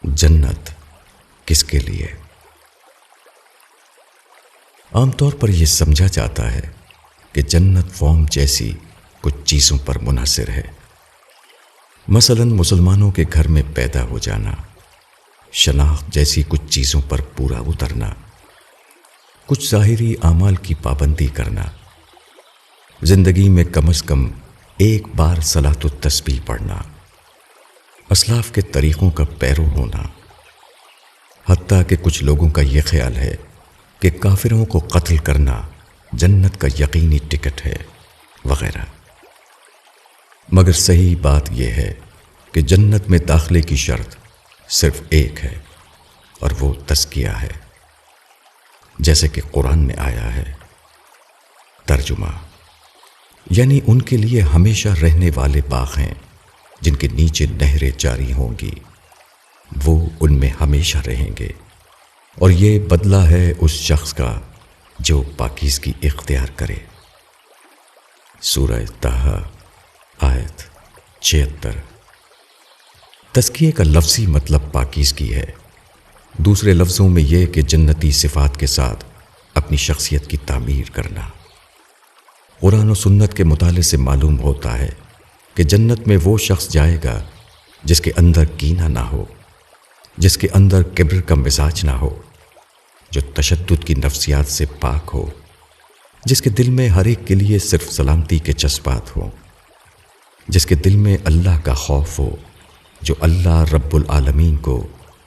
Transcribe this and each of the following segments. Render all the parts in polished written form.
جنت کس کے لیے؟ عام طور پر یہ سمجھا جاتا ہے کہ جنت فارم جیسی کچھ چیزوں پر منحصر ہے، مثلا مسلمانوں کے گھر میں پیدا ہو جانا، شناخت جیسی کچھ چیزوں پر پورا اترنا، کچھ ظاہری اعمال کی پابندی کرنا، زندگی میں کم از کم ایک بار صلاۃ التسبیح پڑھنا، اسلاف کے طریقوں کا پیرو ہونا، حتیٰ کہ کچھ لوگوں کا یہ خیال ہے کہ کافروں کو قتل کرنا جنت کا یقینی ٹکٹ ہے وغیرہ۔ مگر صحیح بات یہ ہے کہ جنت میں داخلے کی شرط صرف ایک ہے، اور وہ تزکیہ ہے، جیسے کہ قرآن میں آیا ہے۔ ترجمہ یعنی ان کے لیے ہمیشہ رہنے والے باغ ہیں جن کے نیچے نہریں جاری ہوں گی، وہ ان میں ہمیشہ رہیں گے، اور یہ بدلہ ہے اس شخص کا جو پاکیزگی اختیار کرے۔ سورہ طٰہٰ آیت 76۔ تزکیے کا لفظی مطلب پاکیزگی ہے، دوسرے لفظوں میں یہ کہ جنتی صفات کے ساتھ اپنی شخصیت کی تعمیر کرنا۔ قرآن و سنت کے مطالعے سے معلوم ہوتا ہے کہ جنت میں وہ شخص جائے گا جس کے اندر کینہ نہ ہو، جس کے اندر کبر کا مزاج نہ ہو، جو تشدد کی نفسیات سے پاک ہو، جس کے دل میں ہر ایک کے لیے صرف سلامتی کے جذبات ہوں، جس کے دل میں اللہ کا خوف ہو، جو اللہ رب العالمین کو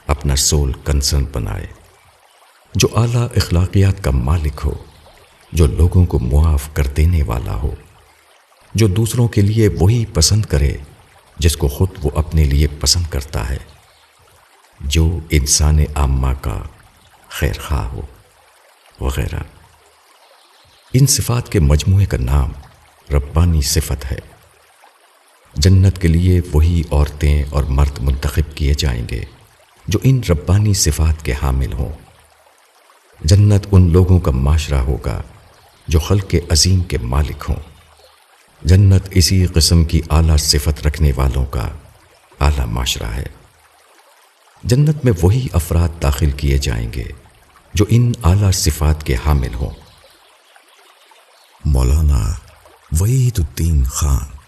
اپنا سول کنسرن بنائے، جو اعلیٰ اخلاقیات کا مالک ہو، جو لوگوں کو معاف کر دینے والا ہو، جو دوسروں کے لیے وہی پسند کرے جس کو خود وہ اپنے لیے پسند کرتا ہے، جو انسان عامہ کا خیر خواہ ہو، وغیرہ۔ ان صفات کے مجموعے کا نام ربانی صفت ہے۔ جنت کے لیے وہی عورتیں اور مرد منتخب کیے جائیں گے جو ان ربانی صفات کے حامل ہوں۔ جنت ان لوگوں کا معاشرہ ہوگا جو خلق عظیم کے مالک ہوں۔ جنت اسی قسم کی اعلیٰ صفت رکھنے والوں کا اعلیٰ معاشرہ ہے۔ جنت میں وہی افراد داخل کیے جائیں گے جو ان اعلیٰ صفات کے حامل ہوں۔ مولانا وحید الدین خان۔